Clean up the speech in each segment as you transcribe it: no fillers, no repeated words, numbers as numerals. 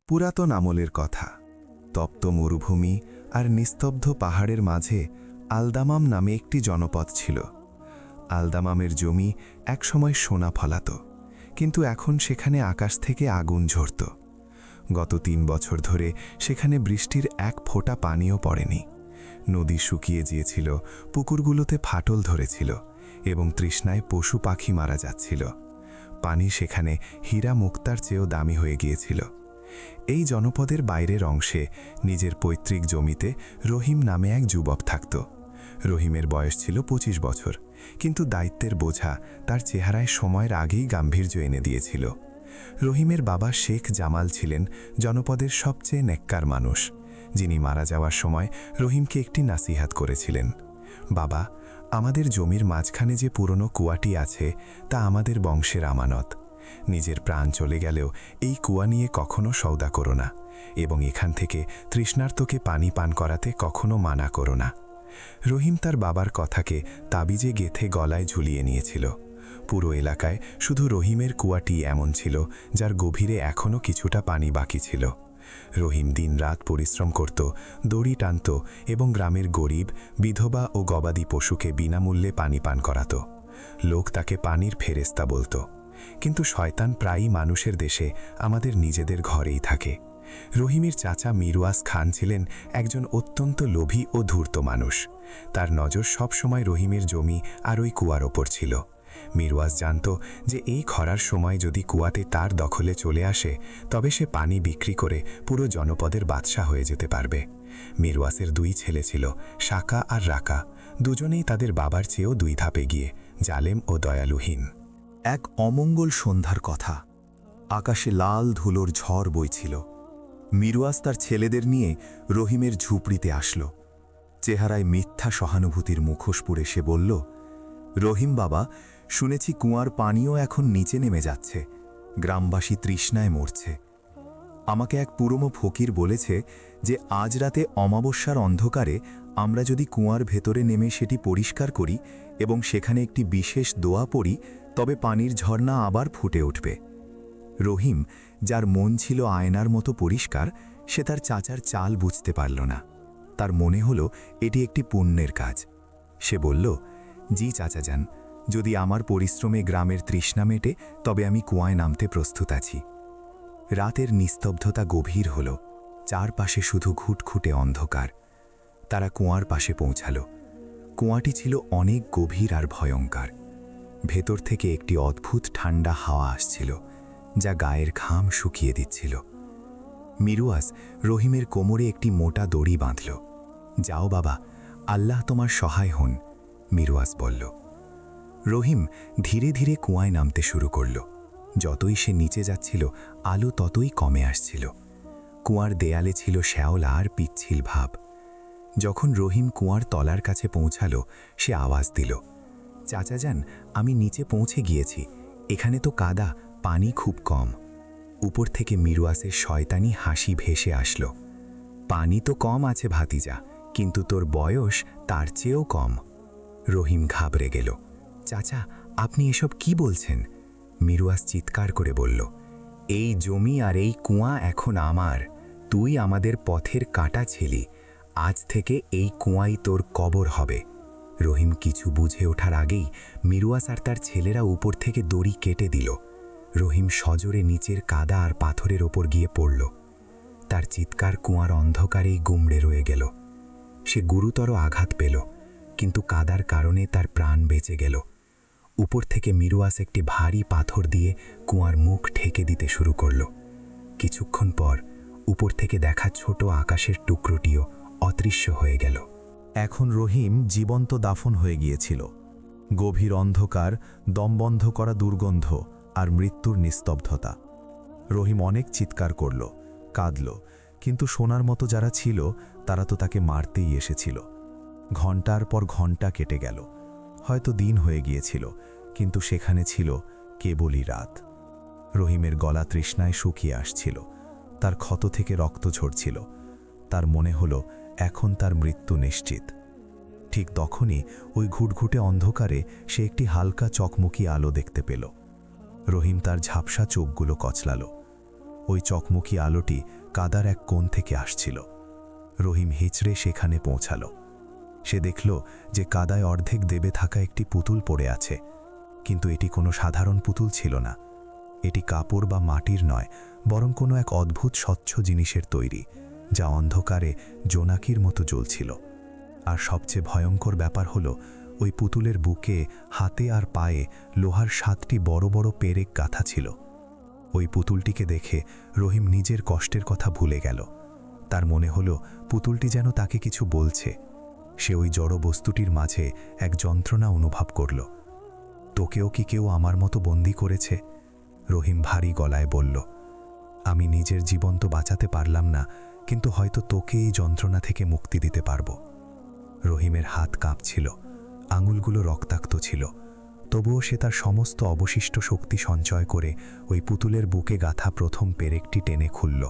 পুরাতন আমলের কথা। তপ্ত মরুভূমি আর নিস্তব্ধ পাহাড়ের মাঝে আলদামাম নামে একটি জনপদ ছিল। আলদামামের জমি একসময় সোনা ফলাত, কিন্তু এখন সেখানে আকাশ থেকে আগুন ঝরত। গত ৩ বছর ধরে সেখানে বৃষ্টির এক ফোঁটা পানিও পড়েনি। নদী শুকিয়ে গিয়েছিল, পুকুরগুলোতে ফাটল ধরেছিল এবং তৃষ্ণায় পশু পাখি মারা যাচ্ছিল। পানি সেখানে হীরা মুক্তার চেয়েও দামি হয়ে গিয়েছিল। এই জনপদের বাইরের অংশে নিজের পৈতৃক জমিতে রহিম নামে এক যুবক থাকত। রহিমের বয়স ছিল ২৫ বছর, কিন্তু দায়িত্বের বোঝা তার চেহারায় সময়ের আগেই গাম্ভীর্য এনে দিয়েছিল। রহিমের বাবা শেখ জামাল ছিলেন জনপদের সবচেয়ে নেককার মানুষ, যিনি মারা যাওয়ার সময় রহিমকে একটি নাসিহাত করেছিলেন। বাবা, আমাদের জমির মাঝখানে যে পুরনো কুয়াটি আছে তা আমাদের বংশের আমানত। নিজের প্রাণ চলে গেলেও এই কুয়া নিয়ে কখনো সওদা করো না, এবং এখান থেকে তৃষ্ণার্তকে পানি পান করাতে কখনো মানা করো না। রহিম তার বাবার কথাকে তাবিজে গেথে গলায় ঝুলিয়ে নিয়েছিল। পুরো এলাকায় শুধু রহিমের কুয়াটি এমন ছিল যার গভীরে এখনও কিছুটা পানি বাকি ছিল। রহিম দিনরাত পরিশ্রম করত, দড়ি টানত এবং গ্রামের গরিব, বিধবা ও গবাদি পশুকে বিনামূল্যে পানি পান করাত। লোক তাকে পানির ফেরেস্তা বলত। কিন্তু শয়তান প্রায়ই মানুষের দেশে আমাদের নিজেদের ঘরেই থাকে। রহিমের চাচা মিরওয়াজ খান ছিলেন একজন অত্যন্ত লোভী ও ধূর্ত মানুষ। তার নজর সবসময় রহিমের জমি আর ওই কুয়ার ওপর ছিল। মিরওয়াজ জানত যে এই খরার সময় যদি কুয়াতে তার দখলে চলে আসে, তবে সে পানি বিক্রি করে পুরো জনপদের বাদশা হয়ে যেতে পারবে। মিরওয়াজের 2 ছেলে ছিল, শাকা আর রাকা। দুজনেই তাদের বাবার চেয়েও 2 ধাপে গিয়ে, জালেম ও দয়ালুহীন। এক অমঙ্গল সন্ধ্যার কথা। আকাশে লাল ধুলোর ঝড় বইছিল। মিরওয়াজ তার ছেলেদের নিয়ে রহিমের ঝুপড়িতে আসল। চেহারায় মিথ্যা সহানুভূতির মুখোশ পুড়ে সে বলল, রহিম বাবা, শুনেছি কুয়ার পানিও এখন নিচে নেমে যাচ্ছে। গ্রামবাসী তৃষ্ণায় মরছে। আমাকে এক পুরনো ফকির বলেছে যে আজ রাতে অমাবস্যার অন্ধকারে আমরা যদি কুয়ার ভেতরে নেমে সেটি পরিষ্কার করি এবং সেখানে একটি বিশেষ দোয়া পড়ি, তবে পানির ঝর্ণা আবার ফুটে উঠবে। রহিম, যার মন ছিল আয়নার মতো পরিষ্কার, সে তার চাচার চাল বুঝতে পারল না। তার মনে হলো এটি একটি পুণ্যের কাজ। সে বলল, জি চাচা যান, যদি আমার পরিশ্রমে গ্রামের তৃষ্ণা মেটে তবে আমি কুয়ায় নামতে প্রস্তুত আছি। রাতের নিস্তব্ধতা গভীর হল, চারপাশে শুধু ঘুটঘুটে অন্ধকার। তারা কুয়ার পাশে পৌঁছাল। কুয়াটি ছিল অনেক গভীর আর ভয়ঙ্কর। ভেতর থেকে একটি অদ্ভুত ঠান্ডা হাওয়া আসছিল, যা গায়ের ঘাম শুকিয়ে দিচ্ছিল। মিরওয়াজ রহিমের কোমরে একটি মোটা দড়ি বাঁধল। যাও বাবা, আল্লাহ তোমার সহায় হন, মিরওয়াজ বলল। রহিম ধীরে ধীরে কুয়ায় নামতে শুরু করল। যতই সে নিচে যাচ্ছিল, আলো ততই কমে আসছিল। কুয়ার দেয়ালে ছিল শ্যাওলা আর পিচ্ছিল ভাব। যখন রহিম কুয়ার তলার কাছে পৌঁছাল, সে আওয়াজ দিল, চাচা যান, আমি নিচে পৌঁছে গিয়েছি। এখানে তো কাদা, পানি খুব কম। উপর থেকে মিরওয়াজের শয়তানি হাসি ভেসে আসল। পানি তো কম আছে ভাতিজা, কিন্তু তোর বয়স তার চেয়েও কম। রহিম ঘাবড়ে গেল। চাচা, আপনি এসব কি বলছেন? মিরওয়াজ চিৎকার করে বলল, এই জমি আর এই কুয়া এখন আমার। তুই আমাদের পথের কাটা ছিলি। আজ থেকে এই কুয়াই তোর কবর হবে। রহিম কিছু বুঝে ওঠার আগেই মিরওয়াজ আর তার ছেলেরা উপর থেকে দড়ি কেটে দিল। রহিম সজোরে নিচের কাদা আর পাথরের ওপর গিয়ে পড়ল। তার চিৎকার কুয়ার অন্ধকারেই গুমড়ে রয়ে গেল। সে গুরুতর আঘাত পেল, কিন্তু কাদার কারণে তার প্রাণ বেঁচে গেল। উপর থেকে মিরওয়াজ একটি ভারী পাথর দিয়ে কুয়ার মুখ ঢেকে দিতে শুরু করল। কিছুক্ষণ পর উপর থেকে দেখা ছোট আকাশের টুকরোটিও অদৃশ্য হয়ে গেল। এখন রহিম জীবন্ত দাফন হয়ে গিয়েছিল। গভীর অন্ধকার, দমবন্ধ করা দুর্গন্ধ আর মৃত্যুর নিস্তব্ধতা। রহিম অনেক চিৎকার করল, কাঁদল, কিন্তু শোনার মতো যারা ছিল তারা তো তাকে মারতেই এসেছিল। ঘণ্টার পর ঘণ্টা কেটে গেল। হয়তো দিন হয়ে গিয়েছিল, কিন্তু সেখানে ছিল কেবলই রাত। রহিমের গলা তৃষ্ণায় শুকিয়ে আসছিল। তার ক্ষত থেকে রক্ত ঝরছিল। তার মনে হলো এখন তার মৃত্যু নিশ্চিত। ঠিক তখনই ওই ঘুটঘুটে অন্ধকারে সে একটি হালকা চকমকি আলো দেখতে পেল। রহিম তার ঝাপসা চোখগুলো কচলাল। ওই চকমকি আলোটি কাদার এক কোণ থেকে আসছিল। রহিম হিচড়ে সেখানে পৌঁছাল। সে দেখল যে কাদায় অর্ধেক দেবে থাকা একটি পুতুল পড়ে আছে, কিন্তু এটি কোনো সাধারণ পুতুল ছিল না। এটি কাপড় বা মাটির নয়, বরং কোনো এক অদ্ভুত স্বচ্ছ জিনিসের তৈরি, যা অন্ধকারে জোনাকির মতো জ্বলছিল। আর সবচেয়ে ভয়ঙ্কর ব্যাপার হলো ওই পুতুলের বুকে, হাতে আর পায়ে লোহার 7টি বড় বড় পেরেক গাঁথা ছিল। ওই পুতুলটিকে দেখে রহিম নিজের কষ্টের কথা ভুলে গেল। তার মনে হলো পুতুলটি যেন তাকে কিছু বলছে। সে ওই জড় বস্তুটির মাঝে এক যন্ত্রণা অনুভব করল। তোকেও কি কেউ আমার মতো বন্দি করেছে? রহিম ভারী গলায় বলল। আমি নিজের জীবন তো বাঁচাতে পারলাম না, কিন্তু হয়তো তোকে এই যন্ত্রণা থেকে মুক্তি দিতে পারব। রহিমের হাত কাঁপছিল, আঙুলগুলো রক্তাক্ত ছিল, তবুও সে তার সমস্ত অবশিষ্ট শক্তি সঞ্চয় করে ওই পুতুলের বুকে গাঁথা প্রথম পেরেকটি টেনে খুলল।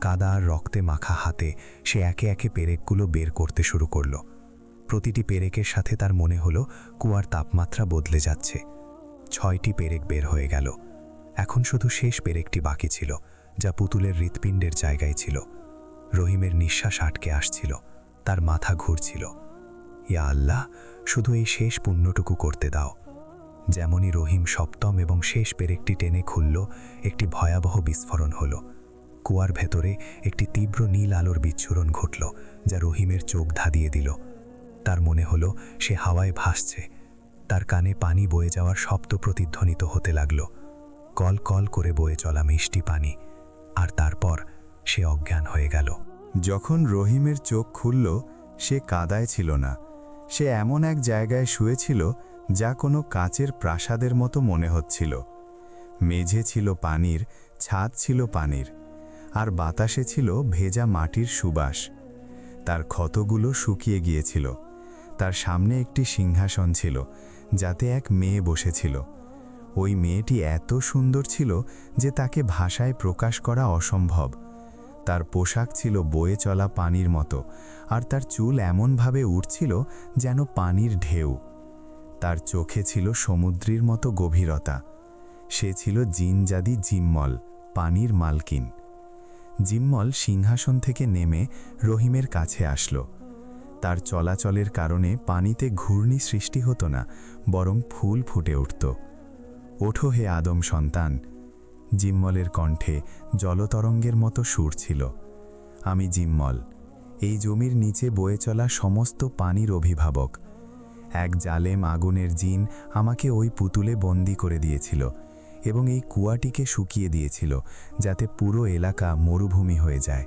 কাদা আর রক্তে মাখা হাতে সে একে একে পেরেকগুলো বের করতে শুরু করল। প্রতিটি পেরেকের সাথে তার মনে হলো কুয়ার তাপমাত্রা বদলে যাচ্ছে। 6টি পেরেক বের হয়ে গেল। এখন শুধু শেষ পেরেকটি বাকি ছিল, যা পুতুলের হৃৎপিণ্ডের জায়গায় ছিল। রহিমের নিঃশ্বাস আটকে আসছিল, তার মাথা ঘুরছিল। ইয়া আল্লাহ, শুধু এই শেষ পুণ্যটুকু করতে দাও। যেমনই রহিম সপ্তম এবং শেষ পেরেকটি টেনে খুলল, একটি ভয়াবহ বিস্ফোরণ হলো। কুয়ার ভেতরে একটি তীব্র নীল আলোর বিচ্ছুরণ ঘটল, যা রহিমের চোখ ধাঁধিয়ে দিল। তার মনে হলো সে হাওয়ায় ভাসছে। তার কানে পানি বয়ে যাওয়ার শব্দ প্রতিধ্বনিত হতে লাগল, কল কল করে বয়ে চলা মিষ্টি পানি। আর তারপর সে অজ্ঞান হয়ে গেল। যখন রহিমের চোখ খুলল, সে কাদায় ছিল না। সে এমন এক জায়গায় শুয়েছিল যা কোনো কাচের প্রাসাদের মতো মনে হচ্ছিল। মেঝে ছিল পানির, ছাদ ছিল পানির, আর বাতাসে ছিল ভেজা মাটির সুবাস। তার ক্ষতগুলো শুকিয়ে গিয়েছিল। তার সামনে একটি সিংহাসন ছিল, যাতে এক মেয়ে বসেছিল। ওই মেয়েটি এত সুন্দর ছিল যে তাকে ভাষায় প্রকাশ করা অসম্ভব। তার পোশাক ছিল বয়ে চলা পানির মতো, আর তার চুল এমনভাবে উঠছিল যেন পানির ঢেউ। তার চোখে ছিল সমুদ্রের মতো গভীরতা। সে ছিল জিনজাদি জিম্মল, পানির মালকিন। জিম্মল সিংহাসন থেকে নেমে রহিমের কাছে আসলো। তার চলাচলের কারণে পানিতে ঘূর্ণি সৃষ্টি হতো না, বরং ফুল ফুটে উঠত। ওঠো হে আদম সন্তান। জিম্মলের কণ্ঠে জলতরঙ্গের মতো সুর ছিল। আমি জিম্মল, এই জমির নিচে বয়ে চলা সমস্ত পানির অভিভাবক। এক জালেম আগুনের জিন আমাকে ওই পুতুলে বন্দি করে দিয়েছিল এবং এই কুয়াটিকে শুকিয়ে দিয়েছিল, যাতে পুরো এলাকা মরুভূমি হয়ে যায়।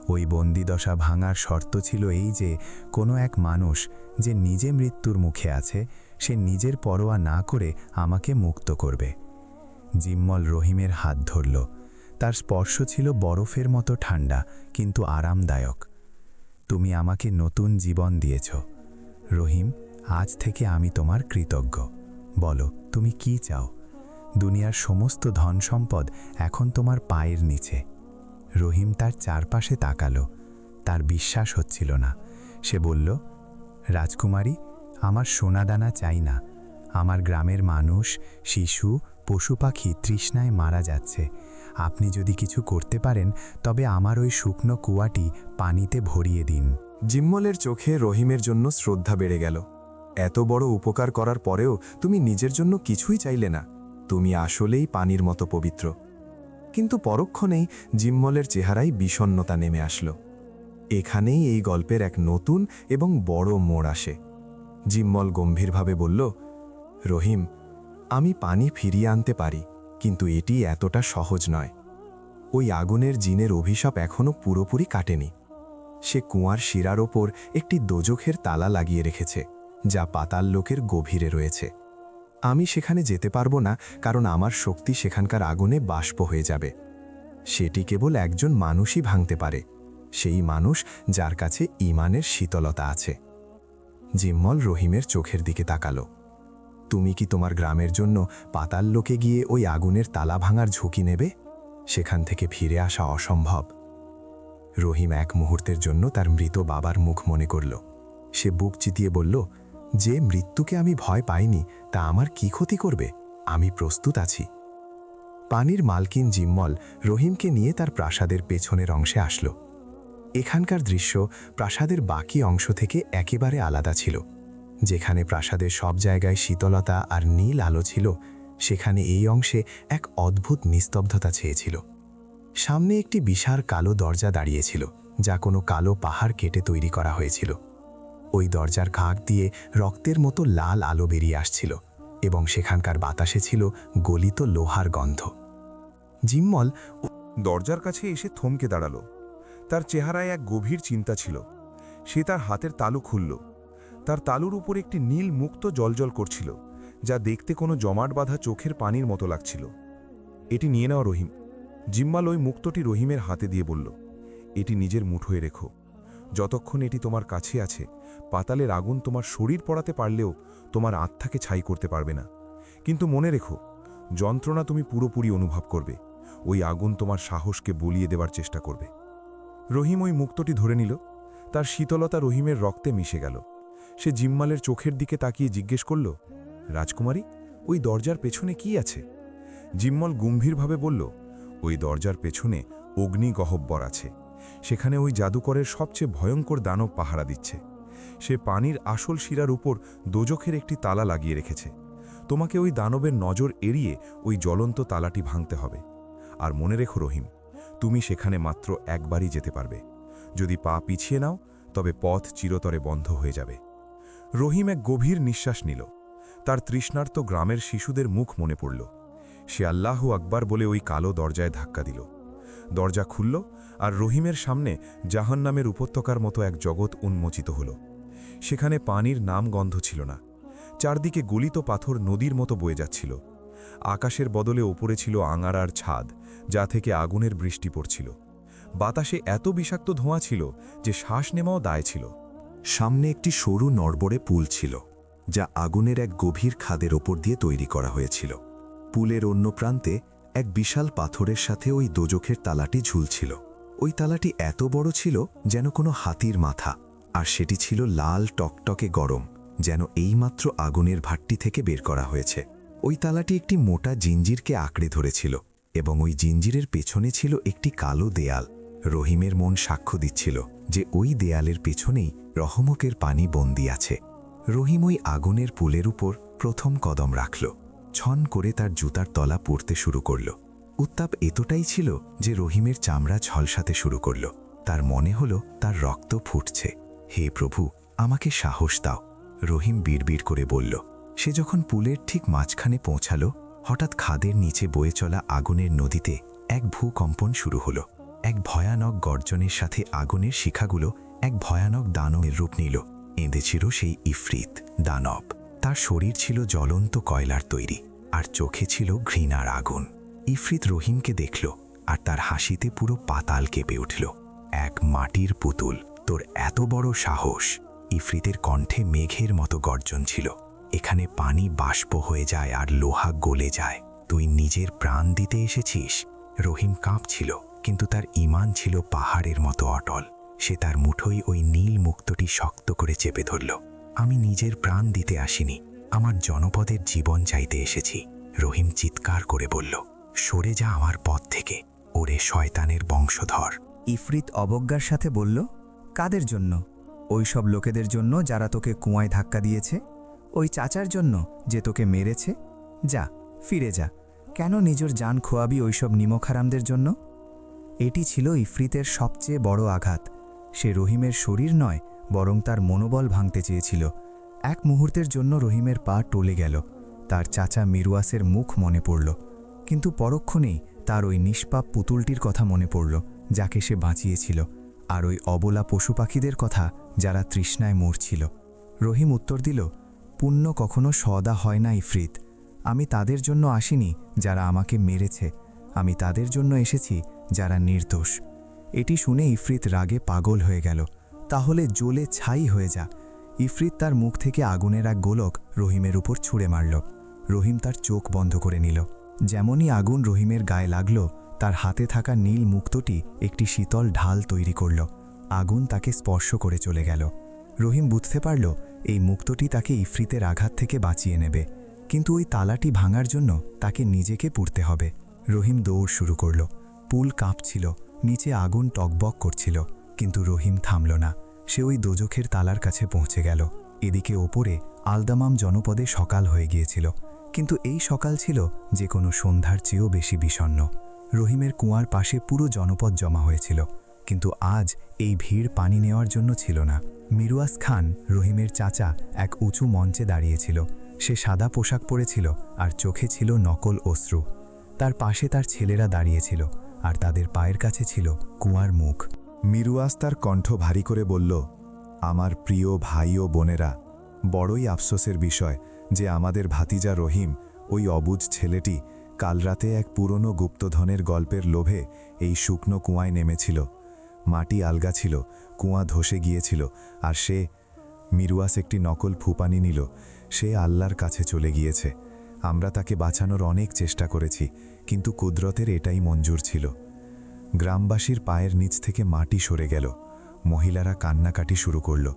ওই বন্দিদশা ভাঙার শর্ত ছিল এই যে কোনো এক মানুষ যে নিজে মৃত্যুর মুখে আছে, সে নিজের পরোয়া না করে আমাকে মুক্ত করবে। জিম্মল রহিমের হাত ধরল। তার স্পর্শ ছিল বরফের মতো ঠান্ডা, কিন্তু আরামদায়ক। তুমি আমাকে নতুন জীবন দিয়েছ রহিম, আজ থেকে আমি তোমার কৃতজ্ঞ। বলো, তুমি কি চাও? দুনিয়ার সমস্ত ধন সম্পদ এখন তোমার পায়ের নিচে। রহিম তার চারপাশে তাকালো। তার বিশ্বাস হচ্ছিল না। সে বলল, রাজকুমারী, আমার সোনাদানা চাই না। আমার গ্রামের মানুষ, শিশু, পশু পাখি তৃষ্ণায় মারা যাচ্ছে। আপনি যদি কিছু করতে পারেন, তবে আমার ওই শুকনো কুয়াটি পানিতে ভরিয়ে দিন। জিম্মলের চোখে রহিমের জন্য শ্রদ্ধা বেড়ে গেল। এত বড় উপকার করার পরেও তুমি নিজের জন্য কিছুই চাইলে না। তুমি আসলেই পানির মতো পবিত্র। কিন্তু পরক্ষণেই জিম্মলের চেহারায় বিষণ্ণতা নেমে আসলো। এখানেই এই গল্পের এক নতুন এবং বড় মোড় আসে। জিম্মল গম্ভীরভাবে বলল, রহিম, আমি পানি ফিরিয়ে আনতে পারি, কিন্তু এটি এতটা সহজ নয়। ওই আগুনের জিনের অভিশাপ এখনও পুরোপুরি কাটেনি। সে কুয়ার শিরার ওপর একটি দোজখের তালা লাগিয়ে রেখেছে, যা পাতাল লোকের গভীরে রয়েছে। আমি সেখানে যেতে পারবো না, কারণ আমার শক্তি সেখানকার আগুনে বাষ্প হয়ে যাবে। সেটি কেবল একজন মানুষই ভাঙতে পারে, সেই মানুষ যার কাছে ঈমানের শীতলতা আছে। জিম্মল রহিমের চোখের দিকে তাকালো। তুমি কি তোমার গ্রামের জন্য পাতাল লোকে গিয়ে ওই আগুনের তালা ভাঙার ঝুঁকি নেবে? সেখান থেকে ফিরে আসা অসম্ভব। রহিম এক মুহূর্তের জন্য তার মৃত বাবার মুখ মনে করল। সে বুক চিতিয়ে বলল, যে মৃত্যুকে আমি ভয় পাইনি, তা আমার কি ক্ষতি করবে? আমি প্রস্তুত আছি। পানির মালকিন জিম্মল রহিমকে নিয়ে তার প্রাসাদের পেছনের অংশে আসলো। এখানকার দৃশ্য প্রাসাদের বাকি অংশ থেকে একেবারে আলাদা ছিল। যেখানে প্রাসাদের সব জায়গায় শীতলতা আর নীল আলো ছিল, সেখানে এই অংশে এক অদ্ভুত নিস্তব্ধতা ছেয়েছিল। সামনে একটি বিশাল কালো দরজা দাঁড়িয়েছিল, যা কোনো কালো পাহাড় কেটে তৈরি করা হয়েছিল। ওই দরজার কাঁক দিয়ে রক্তের মতো লাল আলো বেরিয়ে আসছিল এবং সেখানকার বাতাসে ছিল গলিত লোহার গন্ধ। জিম্মল দরজার কাছে এসে থমকে দাঁড়ালো। তার চেহারায় এক গভীর চিন্তা ছিল। সে তার হাতের তালু খুলল। তার তালুর উপর একটি নীল মুক্ত জ্বলজ্বল করছিল, যা দেখতে কোনো জমাট বাঁধা চোখের পানির মতো লাগছিল। এটি নিয়ে নাও রহিম। জিম্মাল ওই মুক্তটি রহিমের হাতে দিয়ে বলল, এটি নিজের মুঠোয় রেখো। যতক্ষণ এটি তোমার কাছে আছে, পাতালের আগুন তোমার শরীর পড়াতে পারলেও তোমার আত্মাকে ছাই করতে পারবে না। কিন্তু মনে রেখো, যন্ত্রণা তুমি পুরোপুরি অনুভব করবে। ওই আগুন তোমার সাহসকে বলিয়ে দেবার চেষ্টা করবে। রহিম ওই মুক্তটি ধরে নিল। তার শীতলতা রহিমের রক্তে মিশে গেল। সে জিম্মালের চোখের দিকে তাকিয়ে জিজ্ঞেস করল, রাজকুমারী, ওই দরজার পেছনে কি আছে? জিম্মল গম্ভীরভাবে বলল, ওই দরজার পেছনে অগ্নিগহ্বর আছে। সেখানে ওই জাদুকরের সবচেয়ে ভয়ঙ্কর দানব পাহারা দিচ্ছে। সে পানির আসল শিরার উপর দোজখের একটি তালা লাগিয়ে রেখেছে। তোমাকে ওই দানবের নজর এড়িয়ে ওই জ্বলন্ত তালাটি ভাঙতে হবে। আর মনে রেখো রহিম, তুমি সেখানে মাত্র একবারই যেতে পারবে। যদি পা পিছিয়ে নাও, তবে পথ চিরতরে বন্ধ হয়ে যাবে। রহিম এক গভীর নিঃশ্বাস নিল। তার তৃষ্ণার্ত গ্রামের শিশুদের মুখ মনে পড়ল। সে আল্লাহু আকবার বলে ওই কালো দরজায় ধাক্কা দিল। দরজা খুলল, আর রহিমের সামনে জাহান্নামের উপত্যকার মতো এক জগৎ উন্মোচিত হল। সেখানে পানির নাম গন্ধ ছিল না। চারদিকে গলিত পাথর নদীর মতো বয়ে যাচ্ছিল। আকাশের বদলে ওপরে ছিল আঙারার ছাদ, যা থেকে আগুনের বৃষ্টি পড়ছিল। বাতাসে এত বিষাক্ত ধোঁয়া ছিল যে শ্বাস নেওয়াও দায় ছিল। সামনে একটি সরু নড়বড়ে পুল ছিল, যা আগুনের এক গভীর খাদের ওপর দিয়ে তৈরি করা হয়েছিল। পুলের অন্য প্রান্তে এক বিশাল পাথরের সাথে ওই দোজখের তালাটি ঝুলছিল। ওই তালাটি এত বড় ছিল যেন কোনো হাতির মাথা, আর সেটি ছিল লাল টকটকে গরম, যেন এইমাত্র আগুনের ভাট্টি থেকে বের করা হয়েছে। ওই তালাটি একটি মোটা জিঞ্জিরকে আঁকড়ে ধরেছিল, এবং ওই জিঞ্জিরের পেছনে ছিল একটি কালো দেয়াল। রহিমের মন সাক্ষ্য দিচ্ছিল যে ওই দেয়ালের পেছনেই রহমকের পানি বন্দি আছে। রহিম ওই আগুনের পুলের উপর প্রথম কদম রাখল। ছন করে তার জুতার তলা পড়তে শুরু করল। উত্তাপ এতটাই ছিল যে রহিমের চামড়া ঝলসাতে শুরু করল। তার মনে হলো তার রক্ত ফুটছে। হে প্রভু, আমাকে সাহস দাও, রহিম বিড়বিড় করে বলল। সে যখন পুলের ঠিক মাঝখানে পৌঁছাল, হঠাৎ খাদের নিচে বয়ে চলা আগুনের নদীতে এক ভূকম্পন শুরু হলো। এক ভয়ানক গর্জনের সাথে আগুনের শিখাগুলো এক ভয়ানক দানবের রূপ নিল। এঁদেছিল সেই ইফরিত দানব। তার শরীর ছিল জ্বলন্ত কয়লার তৈরি, আর চোখে ছিল ঘৃণার আগুন। ইফরিত রহিমকে দেখল, আর তার হাসিতে পুরো পাতাল কেঁপে উঠল। এক মাটির পুতুল, তোর এত বড় সাহস! ইফরিতের কণ্ঠে মেঘের মতো গর্জন ছিল। এখানে পানি বাষ্প হয়ে যায় আর লোহা গলে যায়। তুই নিজের প্রাণ দিতে এসেছিস? রহিম কাঁপছিল, কিন্তু তার ঈমান ছিল পাহাড়ের মতো অটল। সে তার মুঠোয় ওই নীল মুক্তটি শক্ত করে চেপে ধরল। আমি নিজের প্রাণ দিতে আসিনি, আমার জনপদের জীবন চাইতে এসেছি। রহিম চিৎকার করে বলল, সরে যা আমার পথ থেকে, ওরে শয়তানের বংশধর। ইফরিত অবজ্ঞার সাথে বলল, কাদের জন্য? ওই সব লোকেদের জন্য যারা তোকে কুয়ায় ধাক্কা দিয়েছে? ওই চাচার জন্য যে তোকে মেরেছে? যা, ফিরে যা। কেন নিজের জান খোয়াবি ওইসব নিমকহারামদের জন্য? এটি ছিল ইফরিতের সবচেয়ে বড় আঘাত। সে রহিমের শরীর নয়, বরং তার মনোবল ভাঙতে চেয়েছিল। এক মুহূর্তের জন্য রহিমের পা টলে গেল। তার চাচা মিরওয়াসের মুখ মনে পড়ল, কিন্তু পরক্ষণেই তার ওই নিষ্পাপ পুতুলটির কথা মনে পড়ল, যাকে সে বাঁচিয়েছিল, আর ওই অবলা পশু পাখিদের কথা যারা তৃষ্ণায় মরছিল। রহিম উত্তর দিল, পুণ্য কখনো সদা হয় না ইফরিত। আমি তাদের জন্য আসিনি যারা আমাকে মেরেছে, আমি তাদের জন্য এসেছি যারা নির্দোষ। এটি শুনে ইফরিত রাগে পাগল হয়ে গেল। তাহলে জ্বলে ছাই হয়ে যা। ইফরিত তার মুখ থেকে আগুনের এক গোলক রহিমের উপর ছুঁড়ে মারল। রহিম তার চোখ বন্ধ করে নিল। যেমনই আগুন রহিমের গায়ে লাগল, তার হাতে থাকা নীল মুক্তটি একটি শীতল ঢাল তৈরি করল। আগুন তাকে স্পর্শ করে চলে গেল। রহিম বুঝতে পারল এই মুক্তটি তাকে ইফরিতের আঘাত থেকে বাঁচিয়ে নেবে, কিন্তু ওই তালাটি ভাঙার জন্য তাকে নিজেকে পুড়তে হবে। রহিম দৌড় শুরু করল। পুল কাঁপছিল, নিচে আগুন টকবক করছিল, কিন্তু রহিম থামল না। সে ওই দোজখের তালার কাছে পৌঁছে গেল। এদিকে ওপরে আলদামাম জনপদে সকাল হয়ে গিয়েছিল, কিন্তু এই সকাল ছিল যে কোনো সন্ধ্যার চেয়েও বেশি বিষণ্ণ। রহিমের কুয়ার পাশে পুরো জনপদ জমা হয়েছিল, কিন্তু আজ এই ভিড় পানি নেওয়ার জন্য ছিল না। মিরওয়াজ খান, রহিমের চাচা, এক উঁচু মঞ্চে দাঁড়িয়েছিল। সে সাদা পোশাক পরেছিল আর চোখে ছিল নকল অশ্রু। তার পাশে তার ছেলেরা দাঁড়িয়েছিল, আর তাদের পায়ের কাছে ছিল কুয়ার মুখ। মিরুয়াস তার কণ্ঠ ভারী করে বলল, আমার প্রিয় ভাই ও বোনেরা, বড়ই আফসোসের বিষয় যে আমাদের ভাতিজা রহিম, ওই অবুঝ ছেলেটি, কাল রাতে এক পুরনো গুপ্তধনের গল্পের লোভে এই শুকনো কুয়ায় নেমেছিল। মাটি আলগা ছিল, কুয়া ধসে গিয়েছিল, আর সে, মিরুয়াস একটি নকল ফুপানি নিল, সে আল্লাহর কাছে চলে গিয়েছে। আমরা তাকে বাঁচানোর অনেক চেষ্টা করেছি, কিন্তু কুদরতের এটাই মঞ্জুর ছিল। গ্রামবাসীর পায়ের নিচ থেকে মাটি সরে গেল। মহিলারা কান্নাকাটি শুরু করল,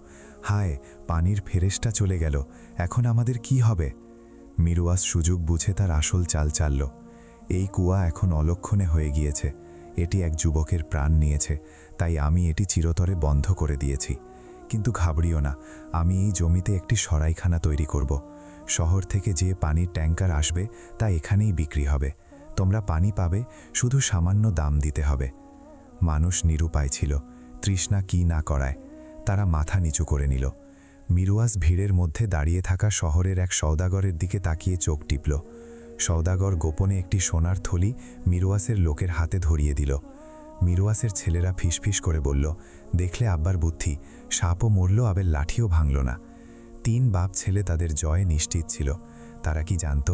হায়, পানির ফেরেশটা চলে গেল, এখন আমাদের কি হবে? মিরুয়াস সুযোগ বুঝে তার আসল চাল চালল। এই কুয়া এখন অলক্ষণে হয়ে গিয়েছে, এটি এক যুবকের প্রাণ নিয়েছে, তাই আমি এটি চিরতরে বন্ধ করে দিয়েছি। কিন্তু ঘাবড়িও না, আমি এই জমিতে একটি সরাইখানা তৈরি করব। শহর থেকে যে পানির ট্যাঙ্কার আসবে তা এখানেই বিক্রি হবে। তোমরা পানি পাবে, শুধু সামান্য দাম দিতে হবে। মানুষ নিরুপায় ছিল, তৃষ্ণা কি না করায়। তারা মাথা নিচু করে নিল। মিরুয়াস ভিড়ের মধ্যে দাঁড়িয়ে থাকা শহরের এক সওদাগরের দিকে তাকিয়ে চোখ টিপল। সওদাগর গোপনে একটি সোনার থলি মিরুয়াসের লোকের হাতে ধরিয়ে দিল। মিরুয়াসের ছেলেরা ফিসফিস করে বলল, দেখলে আব্বার বুদ্ধি, সাপও মরল, আবার লাঠিও ভাঙল না। 3 বাপ ছেলে তাদের জয়ে নিশ্চিত ছিল। তারা কি জানত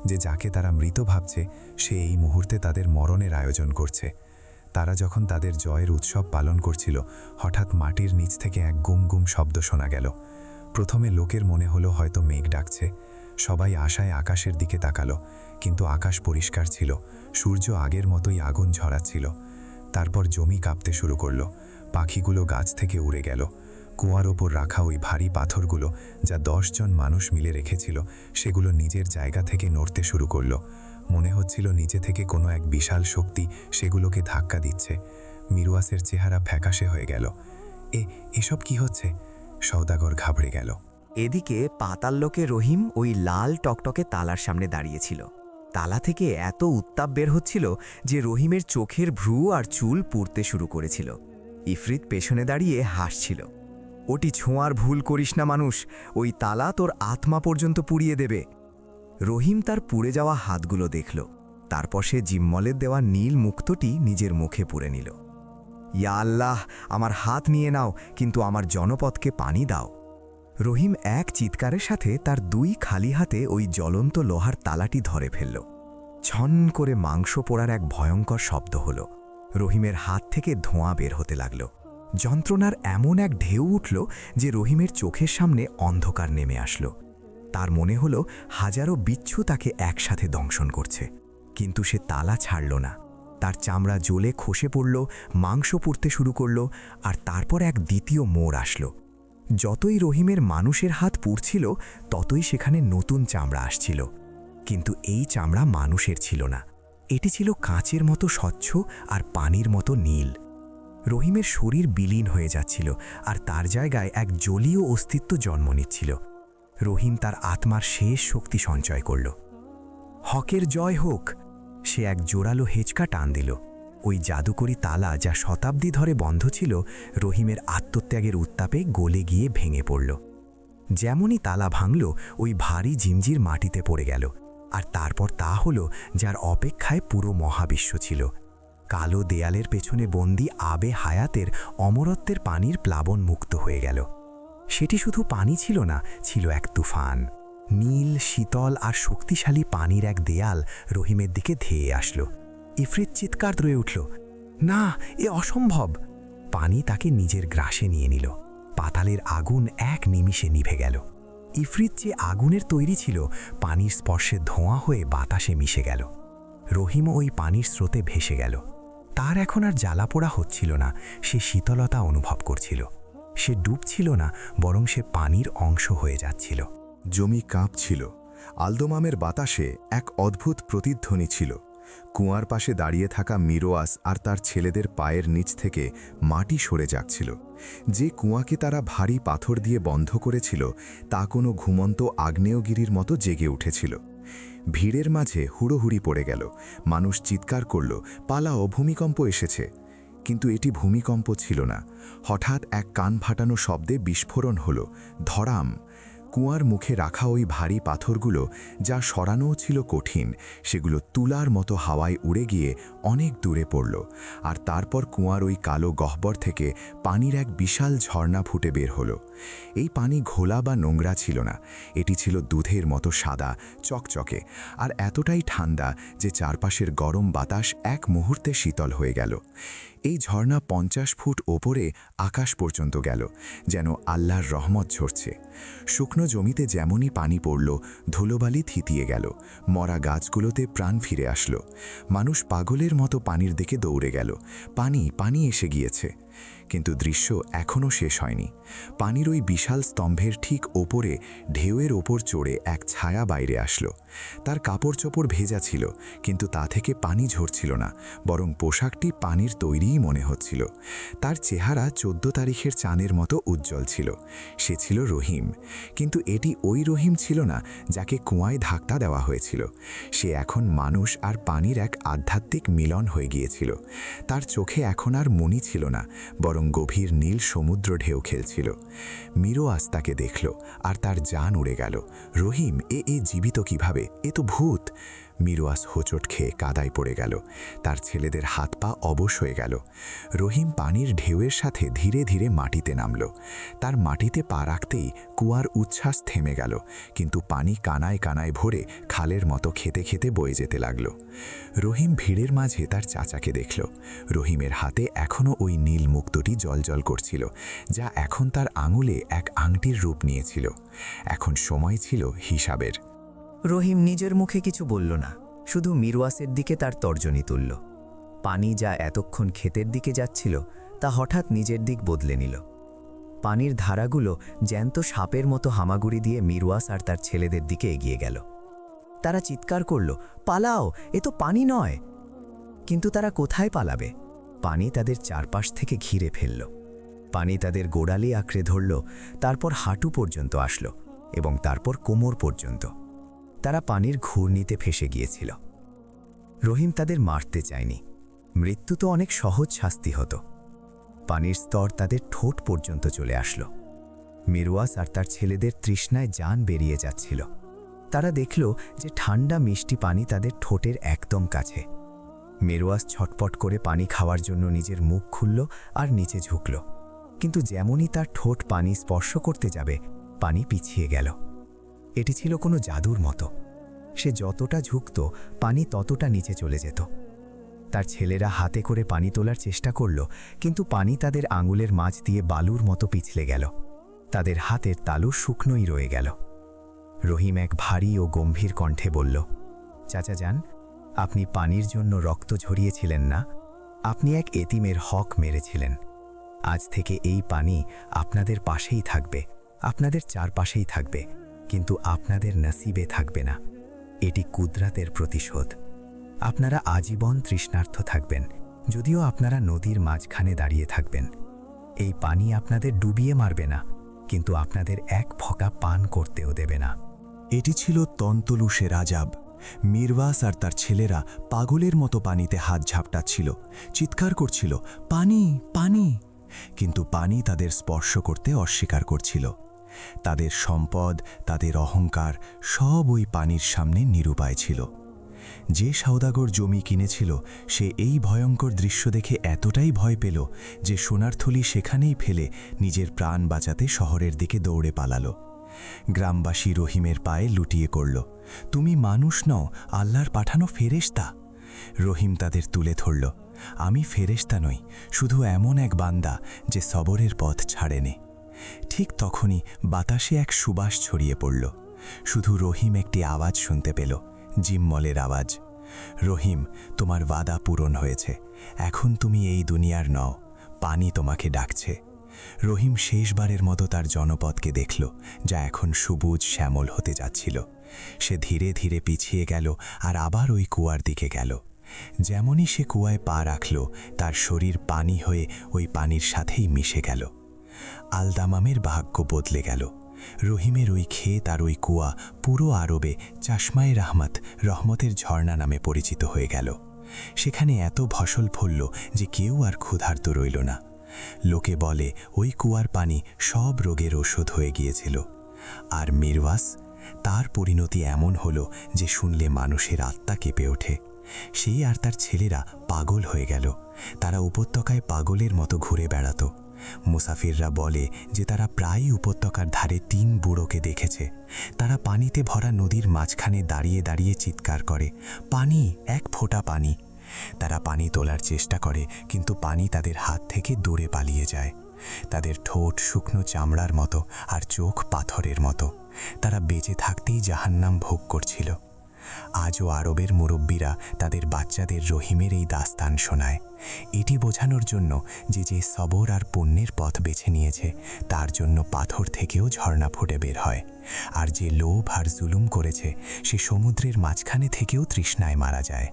যে যাকে তারা মৃত ভাবছে সে এই মুহূর্তে তাদের মরণের আয়োজন করছে? তারা যখন তাদের জয়ের উৎসব পালন করছিল, হঠাৎ মাটির নিচ থেকে এক গুম গুম শব্দ শোনা গেল। প্রথমে লোকের মনে হলো হয়তো মেঘ ডাকছে। সবাই আশায় আকাশের দিকে তাকালো, কিন্তু আকাশ পরিষ্কার ছিল, সূর্য আগের মতোই আগুন ঝরাচ্ছিল। তারপর জমি কাঁপতে শুরু করলো, পাখিগুলো গাছ থেকে উড়ে গেল। কুয়ার ওপর রাখা ওই ভারী পাথরগুলো, যা 10 জন মানুষ মিলে রেখেছিল, সেগুলো নিজের জায়গা থেকে নড়তে শুরু করলো। মনে হচ্ছিল নিচে থেকে কোনো এক বিশাল শক্তি সেগুলোকে ধাক্কা দিচ্ছে। মিরুয়াসের চেহারা ফ্যাকাশে হয়ে গেল। এসব কি হচ্ছে? সওদাগর ঘাবড়ে গেল। এদিকে পাতাললোকে রহিম ওই লাল টকটকে তালার সামনে দাঁড়িয়েছিল। তালা থেকে এত উত্তাপ বের হচ্ছিল যে রহিমের চোখের ভ্রু আর চুল পুড়তে শুরু করেছিল। ইফরিত পেছনে দাঁড়িয়ে হাসছিল। ওটি ছোঁয়ার ভুল করিস না মানুষ, ওই তালা তোর আত্মা পর্যন্ত পুড়িয়ে দেবে। রহিম তার পুড়ে যাওয়া হাতগুলো দেখল, তারপর সে জিম্মলের দেওয়া নীল মুক্তটি নিজের মুখে পুরে নিল। ইয়া আল্লাহ, আমার হাত নিয়ে নাও, কিন্তু আমার জনপদকে পানি দাও। রহিম এক চিৎকারের সাথে তার 2 খালি হাতে ওই জ্বলন্ত লোহার তালাটি ধরে ফেলল। ছন করে মাংস পোড়ার এক ভয়ঙ্কর শব্দ হল। রহিমের হাত থেকে ধোঁয়া বের হতে লাগল। যন্ত্রণার এমন এক ঢেউ উঠল যে রহিমের চোখের সামনে অন্ধকার নেমে আসলো। তার মনে হল হাজারো বিচ্ছু তাকে একসাথে দংশন করছে, কিন্তু সে তালা ছাড়ল না। তার চামড়া জ্বলে খসে পড়ল, মাংস পুড়তে শুরু করল, আর তারপর এক দ্বিতীয় মোড় আসলো। যতই রহিমের মানুষের হাত পুড়ছিল, ততই সেখানে নতুন চামড়া আসছিল। কিন্তু এই চামড়া মানুষের ছিল না, এটি ছিল কাঁচের মতো স্বচ্ছ আর পানির মতো নীল। রহিমের শরীর বিলীন হয়ে যাচ্ছিল, আর তার জায়গায় এক জলীয় অস্তিত্ব জন্ম নিচ্ছিল। রহিম তার আত্মার শেষ শক্তি সঞ্চয় করল। হকের জয় হোক! সে এক জোরালো হেঁচকা টান দিল। ওই জাদুকরি তালা, যা শতাব্দী ধরে বন্ধ ছিল, রহিমের আত্মত্যাগের উত্তাপে গলে গিয়ে ভেঙে পড়ল। যেমনই তালা ভাঙল, ওই ভারী জিমজির মাটিতে পড়ে গেল। আর তারপর তা হলো যার অপেক্ষায় পুরো মহাবিশ্ব ছিল। কালো দেয়ালের পেছনে বন্দি আবে হায়াতের অমরত্বের পানির প্লাবন মুক্ত হয়ে গেল। সেটি শুধু পানি ছিল না, ছিল এক তুফান। নীল, শীতল আর শক্তিশালী পানির এক দেয়াল রহিমের দিকে ধেয়ে আসলো। ইফরিত চিৎকার ধরে উঠল, না, এ অসম্ভব! পানি তাকে নিজের গ্রাসে নিয়ে নিল। পাতালের আগুন এক নিমিষে নিভে গেল। ইফরিত যে আগুনের তৈরি ছিল, পানির স্পর্শে ধোঁয়া হয়ে বাতাসে মিশে গেল। রহিমও ওই পানির স্রোতে ভেসে গেল। তার এখন আর জ্বালা পোড়া হচ্ছিল না, সে শীতলতা অনুভব করছিল। সে ডুবছিল না, বরং সে পানির অংশ হয়ে যাচ্ছিল। জমি কাঁপছিল। আলদোমামের বাতাসে এক অদ্ভুত প্রতিধ্বনি ছিল, কুয়ার পাশে দাঁড়িয়ে থাকা মিরোয়াস আর তার ছেলেদের পায়ের নিচ থেকে মাটি সরে যাচ্ছিল। যে কুয়াকে তারা ভারী পাথর দিয়ে বন্ধ করেছিল তা কোনো ঘুমন্ত আগ্নেয়গিরির মতো জেগে উঠেছিল। ভিড়ের মাঝে হুড়োহুড়ি পড়ে গেল, মানুষ চিৎকার করল, পালাও, ভূমিকম্প এসেছে। কিন্তু এটি ভূমিকম্প ছিল না। হঠাৎ এক কান ফাটানো শব্দে বিস্ফোরণ হল, ধড়াম। কুয়ার মুখে রাখা ওই ভারী পাথরগুলো, যা সরানোও ছিল কঠিন, সেগুলো তুলার মতো হাওয়ায় উড়ে গিয়ে অনেক দূরে পড়ল। আর তারপর কুয়ার ওই কালো গহ্বর থেকে পানির এক বিশাল ঝর্ণা ফুটে বের হলো। এই পানি ঘোলা বা নোংরা ছিল না, এটি ছিল দুধের মতো সাদা, চকচকে, আর এতটাই ঠান্ডা যে চারপাশের গরম বাতাস এক মুহূর্তে শীতল হয়ে গেল। এই ঝর্ণা 50 ফুট ওপরে আকাশ পর্যন্ত গেল, যেন আল্লাহর রহমত ঝরছে। শুকনো জমিতে যেমনই পানি পড়ল, ধুলোবালি থিতিয়ে গেল, মরা গাছগুলোতে প্রাণ ফিরে আসলো। মানুষ পাগলের মতো পানির দিকে দৌড়ে গেল, পানি পানি এসে গিয়েছে। কিন্তু দৃশ্য এখনও শেষ হয়নি। পানির ওই বিশাল স্তম্ভের ঠিক ওপরে ঢেউয়ের ওপর চড়ে এক ছায়া বাইরে আসলো। তার কাপড় চোপড় ভেজা ছিল, কিন্তু তা থেকে পানি ঝরছিল না, বরং পোশাকটি পানির তৈরিই মনে হচ্ছিল। তার চেহারা 14 তারিখের চাঁদের মতো উজ্জ্বল ছিল। সে ছিল রহিম, কিন্তু এটি ওই রহিম ছিল না যাকে কুয়ায় ধাক্কা দেওয়া হয়েছিল। সে এখন মানুষ আর পানির এক আধ্যাত্মিক মিলন হয়ে গিয়েছিল। তার চোখে এখন আর মনি ছিল না, বরং গভীর নীল সমুদ্র ঢেউ খেলছিল। মিরোয়াস তাকে দেখল, আর তার জান উড়ে গেল। রহিম, এ জীবিত কিভাবে? এ তো ভূত। মিরোয়াস হোঁচট খেয়ে কাদায় পড়ে গেল, তার ছেলেদের হাত পা অবশ হয়ে গেল। রহিম পানির ঢেউয়ের সাথে ধীরে ধীরে মাটিতে নামল। তার মাটিতে পা রাখতেই কুয়ার উচ্ছ্বাস থেমে গেল, কিন্তু পানি কানায় কানায় ভরে খালের মতো খেতে খেতে বয়ে যেতে লাগল। রহিম ভিড়ের মাঝে তার চাচাকে দেখল। রহিমের হাতে এখনও ওই নীল মুক্তটি জ্বলজ্বল করছিল, যা এখন তার আঙুলে এক আংটির রূপ নিয়েছিল। এখন সময় ছিল হিসাবের। রহিম নিজের মুখে কিছু বলল না, শুধু মিরওয়াসের দিকে তার তর্জনী তুলল। পানি যা এতক্ষণ ক্ষেতের দিকে যাচ্ছিল, তা হঠাৎ নিজের দিক বদলে নিল। পানির ধারাগুলো জ্যান্ত সাপের মতো হামাগুড়ি দিয়ে মিরওয়াস আর তার ছেলেদের দিকে এগিয়ে গেল। তারা চিৎকার করল, পালাও, এ তো পানি নয়। কিন্তু তারা কোথায় পালাবে? পানি তাদের চারপাশ থেকে ঘিরে ফেলল। পানি তাদের গোড়ালি আঁকড়ে ধরল, তারপর হাঁটু পর্যন্ত আসলো, এবং তারপর কোমর পর্যন্ত। তারা পানির ঘূর্ণিতে ফেসে গিয়েছিল। রহিম তাদের মারতে চায়নি, মৃত্যু তো অনেক সহজ শাস্তি হতো। পানির স্তর তাদের ঠোঁট পর্যন্ত চলে আসলো। মিরওয়াস আর তার ছেলেদের তৃষ্ণায় জান বেরিয়ে যাচ্ছিল। তারা দেখল যে ঠান্ডা মিষ্টি পানি তাদের ঠোঁটের একদম কাছে। মিরওয়াস ছটপট করে পানি খাওয়ার জন্য নিজের মুখ খুলল আর নিচে ঝুঁকল, কিন্তু যেমনই তার ঠোঁট পানি স্পর্শ করতে যাবে, পানি পিছিয়ে গেল। এটি ছিল কোনো জাদুর মতো। সে যতটা ঝুঁকত, পানি ততটা নিচে চলে যেত। তার ছেলেরা হাতে করে পানি তোলার চেষ্টা করল, কিন্তু পানি তাদের আঙুলের মাঝ দিয়ে বালুর মতো পিছলে গেল। তাদের হাতের তালু শুকনোই রয়ে গেল। রহিম এক ভারী ও গম্ভীর কণ্ঠে বলল, চাচা যান, আপনি পানির জন্য রক্ত ঝরিয়েছিলেন না? আপনি এক এতিমের হক মেরেছিলেন। আজ থেকে এই পানি আপনাদের পাশেই থাকবে, আপনাদের চারপাশেই থাকবে, কিন্তু আপনাদের নসিবে থাকবে না। এটি কুদরাতের প্রতিশোধ। আপনারা আজীবন তৃষ্ণার্ত থাকবেন, যদিও আপনারা নদীর মাঝখানে দাঁড়িয়ে থাকবেন। এই পানি আপনাদের ডুবিয়ে মারবে না, কিন্তু আপনাদের এক ফোঁটা পান করতেও দেবে না। এটি ছিল তন্তলুসের আজাব। মিরওয়াস আর তার ছেলেরা পাগলের মতো পানিতে হাত ঝাপটাচ্ছিল, চিৎকার করছিল, পানি পানি, কিন্তু পানি তাদের স্পর্শ করতে অস্বীকার করছিল। তাদের সম্পদ, তাদের অহংকার সব ওই পানির সামনে নিরুপায় ছিল। যে সওদাগর জমি কিনেছিল, সে এই ভয়ঙ্কর দৃশ্য দেখে এতটাই ভয় পেল যে সোনার থলি সেখানেই ফেলে নিজের প্রাণ বাঁচাতে শহরের দিকে দৌড়ে পালালো। গ্রামবাসী রহিমের পায়ে লুটিয়ে করল, তুমি মানুষ নও, আল্লাহর পাঠানো ফেরেশতা। রহিম তাদের তুলে ধরল, আমি ফেরেশতা নই, শুধু এমন এক বান্দা যে সবরের পথ ছাড়েনে। ঠিক তখনই বাতাসে এক সুবাস ছড়িয়ে পড়ল। শুধু রহিম একটি আওয়াজ শুনতে পেল, জিম্মলের আওয়াজ, রহিম, তোমার ওয়াদা পূরণ হয়েছে, এখন তুমি এই দুনিয়ার নও, পানি তোমাকে ডাকছে। রহিম শেষবারের মতো তার জনপদকে দেখল, যা এখন সবুজ শ্যামল হতে যাচ্ছিল। সে ধীরে ধীরে পিছিয়ে গেল আর আবার ওই কুয়ার দিকে গেল। যেমনই সে কুয়ায় পা রাখল, তার শরীর পানি হয়ে ওই পানির সাথেই মিশে গেল। আলদামামের ভাগ্য বদলে গেল। রহিমের ওই ক্ষেত আর ওই কুয়া পুরো আরবে চাশমায়ে রাহমাত, রহমতের ঝর্ণা নামে পরিচিত হয়ে গেল। সেখানে এত ফসল ফলল যে কেউ আর ক্ষুধার্ত রইল না। লোকে বলে ওই কুয়ার পানি সব রোগের ওষুধ হয়ে গিয়েছিল। আর মিরওয়াস, তার পরিণতি এমন হলো যে শুনলে মানুষের আত্মা কেঁপে ওঠে। সেই আর তার ছেলেরা পাগল হয়ে গেল। তারা উপত্যকায় পাগলের মতো ঘুরে বেড়াতো। মুসাফিররা বলে যে তারা প্রায়ই উপত্যকার ধারে 3 বুড়োকে দেখেছে। তারা পানিতে ভরা নদীর মাঝখানে দাঁড়িয়ে দাঁড়িয়ে চিৎকার করে, পানি, এক ফোঁটা পানি। তারা পানি তোলার চেষ্টা করে, কিন্তু পানি তাদের হাত থেকে দূরে পালিয়ে যায়। তাদের ঠোঁট শুকনো চামড়ার মতো আর চোখ পাথরের মতো। তারা বেঁচে থাকতেই জাহান্নাম ভোগ করছিল। আজও আরবের মুরব্বীরা তাদের বাচ্চাদের রহিমের এই দাস্তান শোনায়, এটি বোঝানোর জন্য যে যে সবর আর পুণ্যের পথ বেছে নিয়েছে তার জন্য পাথর থেকেও ঝর্ণা ফুটে বের হয়। আর যে লোভ আর জুলুম করেছে সে সমুদ্রের মাঝখানে থেকেও তৃষ্ণায় মারা যায়।